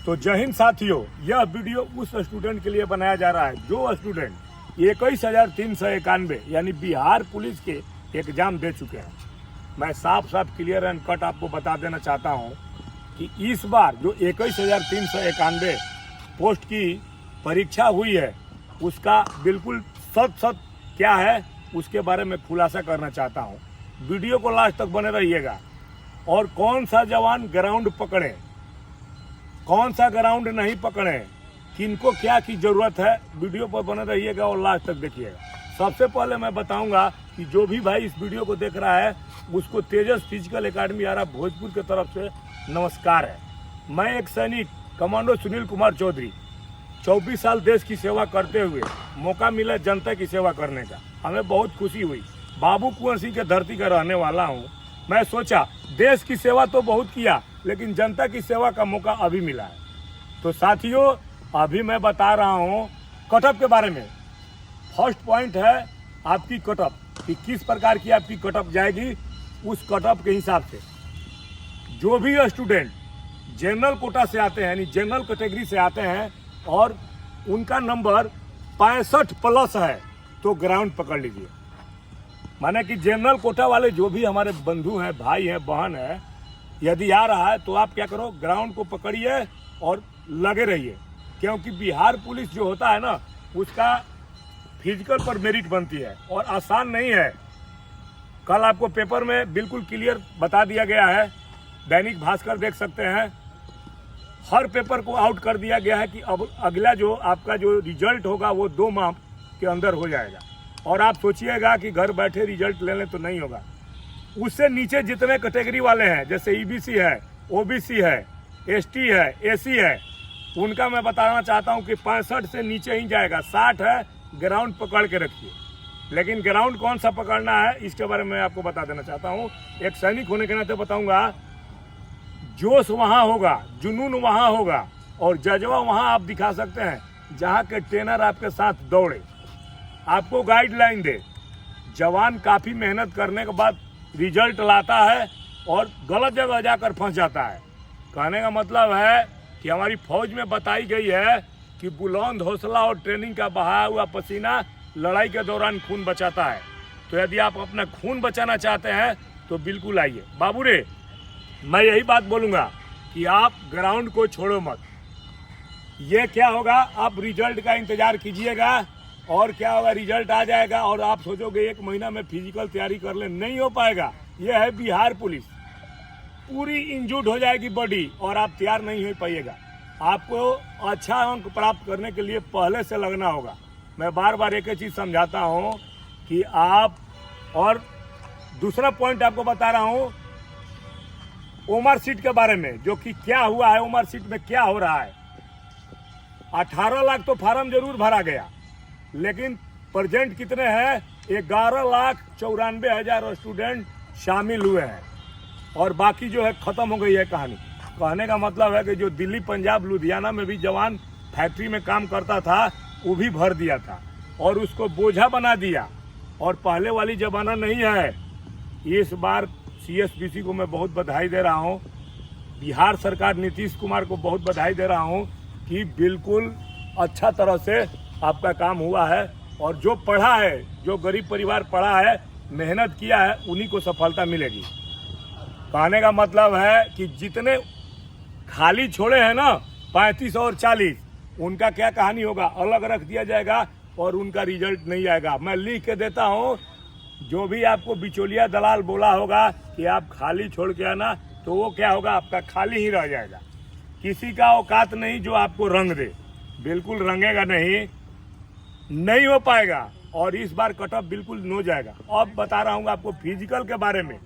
तो जय हिंद साथियों, यह वीडियो उस स्टूडेंट के लिए बनाया जा रहा है जो स्टूडेंट 21,391 यानी बिहार पुलिस के एग्जाम दे चुके हैं। मैं साफ साफ क्लियर एंड कट आपको बता देना चाहता हूं कि इस बार जो 21,391 पोस्ट की परीक्षा हुई है उसका बिल्कुल सच क्या है उसके बारे में खुलासा करना चाहता हूं। वीडियो को लास्ट तक बने रहिएगा। और कौन सा जवान ग्राउंड पकड़े, कौन सा ग्राउंड नहीं पकड़े, किनको क्या की जरूरत है, वीडियो पर बने रहिएगा और लास्ट तक देखिएगा। सबसे पहले मैं बताऊंगा कि जो भी भाई इस वीडियो को देख रहा है उसको तेजस फिजिकल एकेडमी आरा भोजपुर की तरफ से नमस्कार है। मैं एक सैनिक कमांडो सुनील कुमार चौधरी 24 साल देश की सेवा करते हुए मौका मिला जनता की सेवा करने का, हमें बहुत खुशी हुई। बाबू कुंवर सिंह के धरती का रहने वाला हूँ। मैं सोचा देश की सेवा तो बहुत किया लेकिन जनता की सेवा का मौका अभी मिला है। तो साथियों, अभी मैं बता रहा हूँ कटअप के बारे में। फर्स्ट पॉइंट है आपकी कटअप, कि किस प्रकार की आपकी कटअप जाएगी। उस कटअप के हिसाब से जो भी स्टूडेंट जनरल कोटा से आते हैं यानी जनरल कैटेगरी से आते हैं और उनका नंबर 65 प्लस है तो ग्राउंड पकड़ लीजिए। माने कि जनरल कोटा वाले जो भी हमारे बंधु हैं, भाई हैं, बहन है, यदि आ रहा है तो आप क्या करो, ग्राउंड को पकड़िए और लगे रहिए। क्योंकि बिहार पुलिस जो होता है ना उसका फिजिकल पर मेरिट बनती है और आसान नहीं है। कल आपको पेपर में बिल्कुल क्लियर बता दिया गया है, दैनिक भास्कर देख सकते हैं, हर पेपर को आउट कर दिया गया है कि अब अगला जो आपका जो रिजल्ट होगा वो 2 माह के अंदर हो जाएगा। और आप सोचिएगा कि घर बैठे रिजल्ट ले लें तो नहीं होगा। उससे नीचे जितने कैटेगरी वाले हैं जैसे ईबीसी है, ओबीसी है, एसटी है, एसी है, उनका मैं बताना चाहता हूं कि 65 से नीचे ही जाएगा। 60 है, ग्राउंड पकड़ के रखिए। लेकिन ग्राउंड कौन सा पकड़ना है इसके बारे में आपको बता देना चाहता हूं। एक सैनिक होने के नाते बताऊंगा, जोश वहां होगा, जुनून वहां होगा और जज्बा वहां आप दिखा सकते हैं जहां के ट्रेनर आपके साथ दौड़े, आपको गाइडलाइन दे। जवान काफी मेहनत करने के बाद रिजल्ट लाता है और गलत जगह जाकर फंस जाता है। कहने का मतलब है कि हमारी फौज में बताई गई है कि बुलंद हौसला और ट्रेनिंग का बहाया हुआ पसीना लड़ाई के दौरान खून बचाता है। तो यदि आप अपना खून बचाना चाहते हैं तो बिल्कुल आइए। बाबू रे, मैं यही बात बोलूँगा कि आप ग्राउंड को छोड़ो मत। ये क्या होगा, आप रिजल्ट का इंतजार कीजिएगा और क्या होगा, रिजल्ट आ जाएगा और आप सोचोगे 1 महीना में फिजिकल तैयारी कर ले, नहीं हो पाएगा। ये है बिहार पुलिस, पूरी इंजूर्ड हो जाएगी बॉडी और आप तैयार नहीं हो पाइएगा। आपको अच्छा अंक प्राप्त करने के लिए पहले से लगना होगा। मैं बार बार एक ही चीज़ समझाता हूँ कि आप, और दूसरा पॉइंट आपको बता रहा हूँ ओमर सीट के बारे में, जो कि क्या हुआ है, ओमर सीट में क्या हो रहा है। 18 लाख तो फार्म जरूर भरा गया लेकिन प्रेजेंट कितने हैं, 11,94,000 स्टूडेंट शामिल हुए हैं और बाकी जो है खत्म हो गई है कहानी। कहने का मतलब है कि जो दिल्ली, पंजाब, लुधियाना में भी जवान फैक्ट्री में काम करता था वो भी भर दिया था और उसको बोझा बना दिया और पहले वाली जमाना नहीं है। इस बार CSBC को मैं बहुत बधाई दे रहा हूँ, बिहार सरकार नीतीश कुमार को बहुत बधाई दे रहा हूँ कि बिल्कुल अच्छा तरह से आपका काम हुआ है। और जो पढ़ा है, जो गरीब परिवार पढ़ा है, मेहनत किया है, उन्हीं को सफलता मिलेगी। कहने का मतलब है कि जितने खाली छोड़े हैं ना 35 और 40, उनका क्या कहानी होगा, अलग रख दिया जाएगा और उनका रिजल्ट नहीं आएगा। मैं लिख के देता हूँ, जो भी आपको बिचौलिया दलाल बोला होगा कि आप खाली छोड़ के आना, तो वो क्या होगा, आपका खाली ही रह जाएगा। किसी का औकात नहीं जो आपको रंग दे, बिल्कुल रंगेगा नहीं हो पाएगा। और इस बार कटअप बिल्कुल नो जाएगा। अब बता रहा हूँ आपको फिजिकल के बारे में।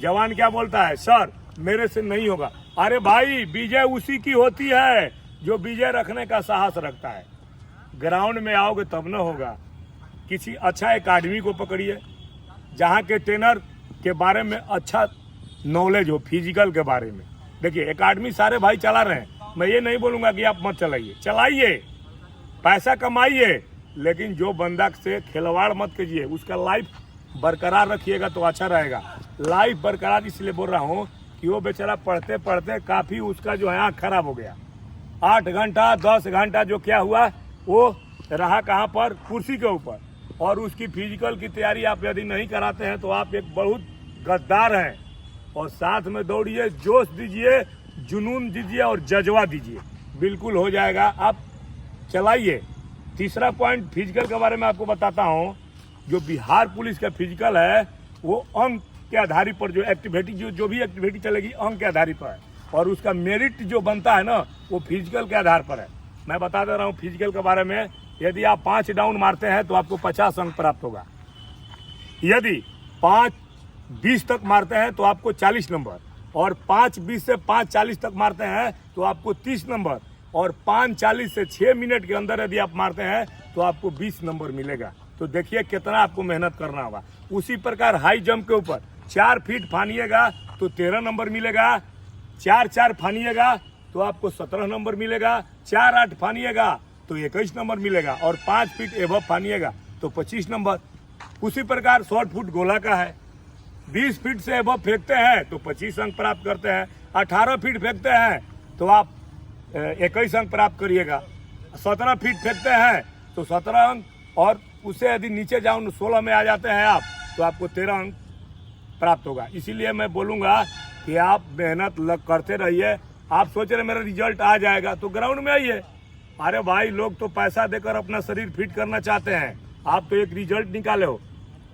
जवान क्या बोलता है, सर मेरे से नहीं होगा। अरे भाई, विजय उसी की होती है जो विजय रखने का साहस रखता है। ग्राउंड में आओगे तब न होगा। किसी अच्छा एकेडमी को पकड़िए जहाँ के ट्रेनर के बारे में अच्छा नॉलेज हो फिजिकल के बारे में। देखिए, एकेडमी सारे भाई चला रहे हैं, मैं ये नहीं बोलूँगा कि आप मत चलाइए, चलाइए, पैसा कमाइए, लेकिन जो बंदा से खिलवाड़ मत कीजिए, उसका लाइफ बरकरार रखिएगा तो अच्छा रहेगा। लाइफ बरकरार इसलिए बोल रहा हूँ कि वो बेचारा पढ़ते पढ़ते काफ़ी उसका जो है आँख खराब हो गया। 8 घंटा 10 घंटा जो क्या हुआ वो रहा कहाँ पर, कुर्सी के ऊपर। और उसकी फिजिकल की तैयारी आप यदि नहीं कराते हैं तो आप एक बहुत गद्दार हैं। और साथ में दौड़िए, जोश दीजिए, जुनून दीजिए और जज्बा दीजिए, बिल्कुल हो जाएगा। आप चलाइए। तीसरा पॉइंट फिजिकल के बारे में आपको बताता हूँ। जो बिहार पुलिस का फिजिकल है वो अंक के आधार पर, जो एक्टिविटी जो भी एक्टिविटी चलेगी अंक के आधार पर है। और उसका मेरिट जो बनता है ना वो फिजिकल के आधार पर है। मैं बता दे रहा हूँ फिजिकल के बारे में। यदि आप 5 डाउन मारते हैं तो आपको 50 अंक प्राप्त होगा। यदि 5-20 तक मारते हैं तो आपको 40 नंबर, और 5-20 से 5-40 तक मारते हैं तो आपको 30 नंबर, और 5-40 से 6 मिनट के अंदर यदि आप मारते हैं तो आपको 20 नंबर मिलेगा। तो देखिए कितना आपको मेहनत करना होगा। उसी प्रकार हाई जंप के ऊपर 4 फीट फानिएगा तो 13 नंबर मिलेगा, 4-4 फानिएगा तो आपको 17 नंबर मिलेगा, 4-8 फानिएगा तो 21 नंबर मिलेगा, और 5 फीट एबव फानिएगा तो 25 नंबर। उसी प्रकार शॉर्ट फुट गोला का है। 20 फीट से एबव फेंकते हैं तो 25 अंक प्राप्त करते हैं। 18 फीट फेंकते हैं तो आप 21 अंक प्राप्त करिएगा। 17 फीट फेंकते हैं तो 17 अंक, और उससे यदि नीचे जाओ 16 में आ जाते हैं आप तो आपको 13 अंक प्राप्त होगा। इसीलिए मैं बोलूँगा कि आप मेहनत करते रहिए। आप सोच रहे मेरा रिजल्ट आ जाएगा तो ग्राउंड में आइए। अरे भाई, लोग तो पैसा देकर अपना शरीर फिट करना चाहते हैं, आप तो एक रिजल्ट निकाले हो।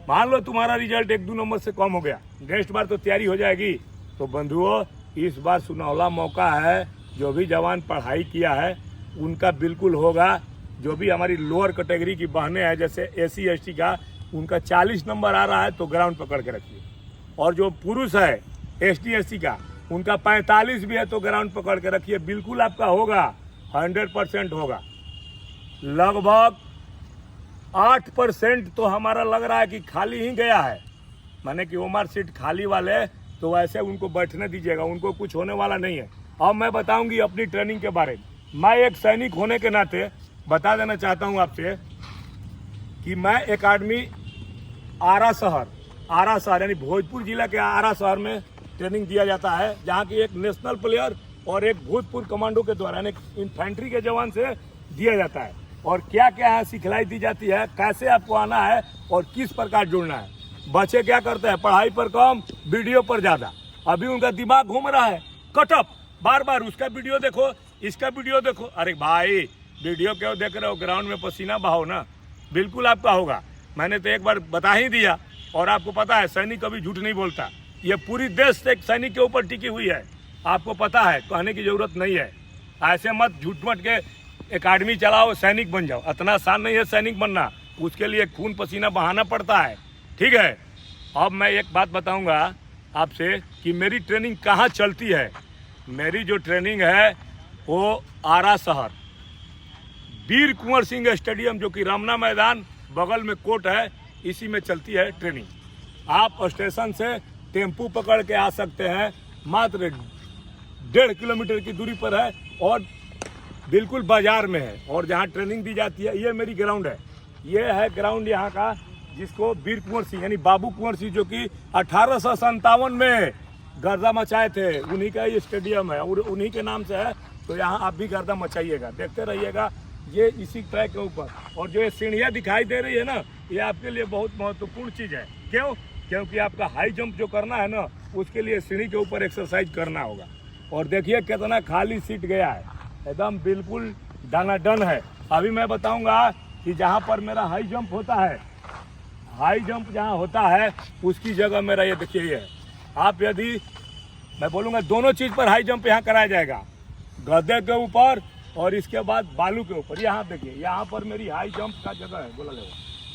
मान लो तुम्हारा रिजल्ट 1-2 नंबर से कम हो गया, नेक्स्ट बार तो तैयारी हो जाएगी। तो बंधुओं, इस बार सुनहला मौका है। जो भी जवान पढ़ाई किया है उनका बिल्कुल होगा। जो भी हमारी लोअर कैटेगरी की बहनें हैं, जैसे SC ST का, उनका 40 नंबर आ रहा है तो ग्राउंड पकड़ के रखिए। और जो पुरुष है ST SC का, उनका 45 भी है तो ग्राउंड पकड़ के रखिए। बिल्कुल आपका होगा, 100% होगा। लगभग 8% तो हमारा लग रहा है कि खाली ही गया है, माने कि ओमर सीट खाली वाले, तो वैसे उनको बैठने दीजिएगा, उनको कुछ होने वाला नहीं है। अब मैं बताऊंगी अपनी ट्रेनिंग के बारे में। मैं एक सैनिक होने के नाते बता देना चाहता हूं आपसे कि मैं एकेडमी आरा शहर यानी भोजपुर जिला के आरा शहर में ट्रेनिंग दिया जाता है, जहां की एक नेशनल प्लेयर और एक भूतपूर्व कमांडो के द्वारा यानी इन्फेंट्री के जवान से दिया जाता है। और क्या क्या है सिखलाई दी जाती है, कैसे आपको आना है और किस प्रकार जुड़ना है। बच्चे क्या करते हैं, पढ़ाई पर कम, वीडियो पर ज्यादा। अभी उनका दिमाग घूम रहा है कटअप, बार बार उसका वीडियो देखो, इसका वीडियो देखो। अरे भाई, वीडियो क्यों देख रहे हो, ग्राउंड में पसीना बहाओ ना, बिल्कुल आपका होगा। मैंने तो एक बार बता ही दिया। और आपको पता है सैनिक कभी झूठ नहीं बोलता। ये पूरी देश एक सैनिक के ऊपर टिकी हुई है, आपको पता है, कहने की जरूरत नहीं है। ऐसे मत झूठ मट के एकेडमी चलाओ, सैनिक बन जाओ। इतना आसान नहीं है सैनिक बनना, उसके लिए खून पसीना बहाना पड़ता है। ठीक है, अब मैं एक बात बताऊंगा आपसे कि मेरी ट्रेनिंग कहाँ चलती है। मेरी जो ट्रेनिंग है वो आरा शहर वीर कुंवर सिंह स्टेडियम, जो कि रमना मैदान बगल में कोर्ट है, इसी में चलती है ट्रेनिंग। आप स्टेशन से टेम्पू पकड़ के आ सकते हैं, मात्र 1.5 किलोमीटर की दूरी पर है और बिल्कुल बाजार में है। और जहाँ ट्रेनिंग दी जाती है, ये मेरी ग्राउंड है। ये है ग्राउंड यहाँ का, जिसको वीर कुंवर सिंह यानी बाबू कुंवर सिंह, जो कि 1857 में गर्दा मचाए थे, उन्हीं का ये स्टेडियम है और उन्हीं के नाम से है। तो यहाँ आप भी गर्दा मचाइएगा, देखते रहिएगा। ये इसी ट्रैक के ऊपर, और जो ये सीढ़ियाँ दिखाई दे रही है ना, ये आपके लिए बहुत महत्वपूर्ण चीज़ है। क्यों? क्योंकि आपका हाई जंप जो करना है ना, उसके लिए सीढ़ी के ऊपर एक्सरसाइज करना होगा। और देखिए कितना खाली सीट गया है, एकदम बिल्कुल डनाडन है। अभी मैं बताऊंगा कि जहाँ पर मेरा हाई जंप होता है, हाई जंप जहाँ होता है उसकी जगह मेरा ये देखिए ये है। आप यदि, मैं बोलूँगा दोनों चीज़ पर हाई जंप यहाँ कराया जाएगा, गद्दे के ऊपर और इसके बाद बालू के ऊपर। यहाँ देखिए, यहाँ पर मेरी हाई जंप का जगह है, बोला ले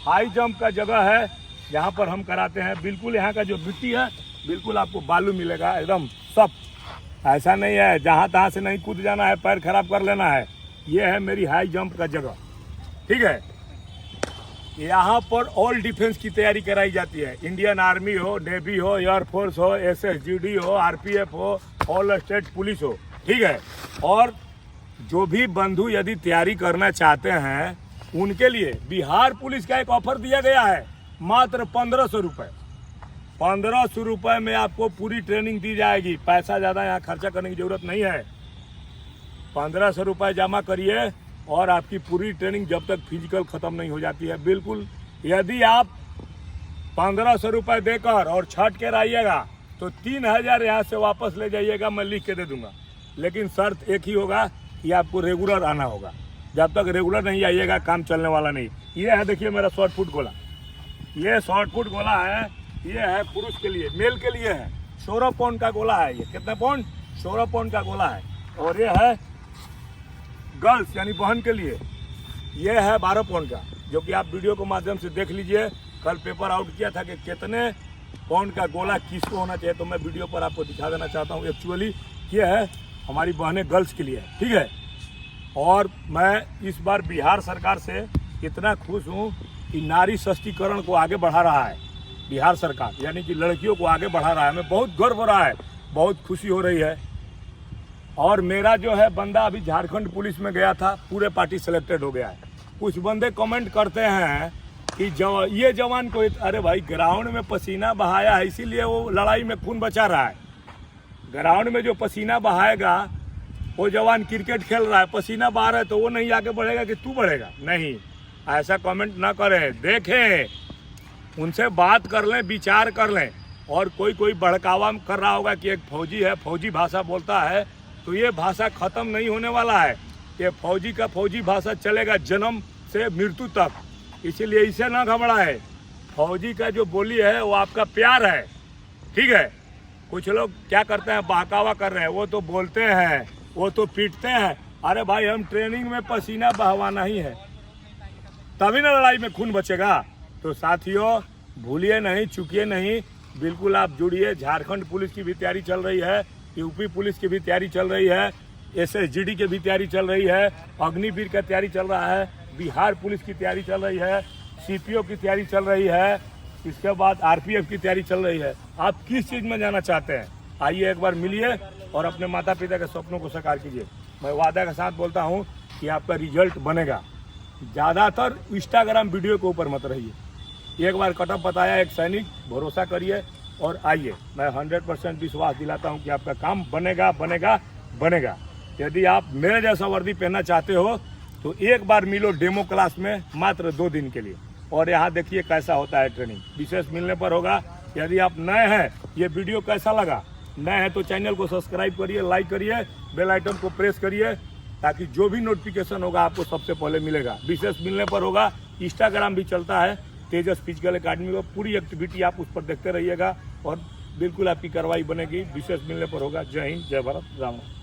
हाई जंप का जगह है, यहाँ पर हम कराते हैं। बिल्कुल यहाँ का जो मिट्टी है, बिल्कुल आपको बालू मिलेगा, एकदम सब। ऐसा नहीं है जहाँ तहाँ से नहीं कूद जाना है, पैर खराब कर लेना है। ये है मेरी हाई जंप का जगह। ठीक है, यहाँ पर ऑल डिफेंस की तैयारी कराई जाती है। इंडियन आर्मी हो, नेवी हो, एयरफोर्स हो, SSGD हो, RPF हो, ऑल स्टेट पुलिस हो। ठीक है, और जो भी बंधु यदि तैयारी करना चाहते हैं, उनके लिए बिहार पुलिस का एक ऑफर दिया गया है, मात्र 1500 रुपये। 1500 रुपये में आपको पूरी ट्रेनिंग दी जाएगी। पैसा ज़्यादा यहाँ खर्चा करने की जरूरत नहीं है। 1500 रुपये जमा करिए और आपकी पूरी ट्रेनिंग जब तक फिजिकल ख़त्म नहीं हो जाती है। बिल्कुल, यदि आप 1500 रुपये देकर और छट कर आइएगा तो 3000 यहाँ से वापस ले जाइएगा, मैं लिख के दे दूंगा। लेकिन शर्त एक ही होगा कि आपको रेगुलर आना होगा। जब तक रेगुलर नहीं आइएगा काम चलने वाला नहीं। ये है, देखिए मेरा शॉर्ट फुट गोला, ये शॉर्ट फुट गोला है, ये है पुरुष के लिए, मेल के लिए है। 16 पाउंड का गोला है। ये कितना पाउंड? 16 पाउंड का गोला है। और ये है गर्ल्स यानी बहन के लिए, ये है 12 पाउंड का, जो कि आप वीडियो के माध्यम से देख लीजिए। कल पेपर आउट किया था कि कितने पाउंड का गोला किसको होना चाहिए, तो मैं वीडियो पर आपको दिखा देना चाहता हूँ। एक्चुअली ये है हमारी बहनें गर्ल्स के लिए, ठीक है। और मैं इस बार बिहार सरकार से इतना खुश हूँ कि नारी सशक्तिकरण को आगे बढ़ा रहा है बिहार सरकार, यानी कि लड़कियों को आगे बढ़ा रहा है। हमें बहुत गर्व हो रहा है, बहुत खुशी हो रही है। और मेरा जो है बंदा अभी झारखंड पुलिस में गया था, पूरे पार्टी सेलेक्टेड हो गया है। कुछ बंदे कमेंट करते हैं कि ये जवान को, अरे भाई ग्राउंड में पसीना बहाया है इसीलिए वो लड़ाई में खून बचा रहा है। ग्राउंड में जो पसीना बहाएगा वो जवान क्रिकेट खेल रहा है, पसीना बहा रहा है तो वो नहीं आगे बढ़ेगा कि तू बढ़ेगा? नहीं, ऐसा कमेंट ना करें, देखें, उनसे बात कर लें, विचार कर लें। और कोई भड़कावा कर रहा होगा कि एक फौजी है, फौजी भाषा बोलता है, तो ये भाषा खत्म नहीं होने वाला है। ये फौजी का फौजी भाषा चलेगा जन्म से मृत्यु तक, इसीलिए इसे ना घबराए। फौजी का जो बोली है वो आपका प्यार है, ठीक है। कुछ लोग क्या करते हैं, बहकावा कर रहे हैं, वो तो बोलते हैं, वो तो पीटते हैं। अरे भाई, हम ट्रेनिंग में पसीना बहवाना ही है, तभी ना लड़ाई में खून बचेगा। तो साथियों, भूलिए नहीं, चुकिए नहीं, बिल्कुल आप जुड़िए। झारखंड पुलिस की भी तैयारी चल रही है, यूपी पुलिस की भी तैयारी चल रही है, SSGD की भी तैयारी चल रही है, अग्निवीर का तैयारी चल रहा है, बिहार पुलिस की तैयारी चल रही है, CPO की तैयारी चल रही है, इसके बाद RPF की तैयारी चल रही है। आप किस चीज़ में जाना चाहते हैं, आइए एक बार मिलिए और अपने माता पिता के सपनों को साकार कीजिए। मैं वादा के साथ बोलता हूँ कि आपका रिजल्ट बनेगा। ज़्यादातर इंस्टाग्राम वीडियो के ऊपर मत रहिए। एक बार कटअप बताया एक सैनिक, भरोसा करिए और आइए। मैं 100% विश्वास दिलाता हूँ कि आपका काम बनेगा बनेगा बनेगा। यदि आप मेरे जैसा वर्दी पहनना चाहते हो तो एक बार मिलो डेमो क्लास में, मात्र 2 दिन के लिए, और यहाँ देखिए कैसा होता है ट्रेनिंग। विशेष मिलने पर होगा। यदि आप नए हैं, ये वीडियो कैसा लगा, नए हैं तो चैनल को सब्सक्राइब करिए, लाइक करिए, बेल आइकन को प्रेस करिए, ताकि जो भी नोटिफिकेशन होगा आपको सबसे पहले मिलेगा। विशेष मिलने पर होगा। इंस्टाग्राम भी चलता है तेजस फिजिकल एकेडमी को, पूरी एक्टिविटी आप उस पर देखते रहिएगा और बिल्कुल आपकी कार्रवाई बनेगी। विशेष मिलने पर होगा। जय हिंद, जय भारत, राम राम।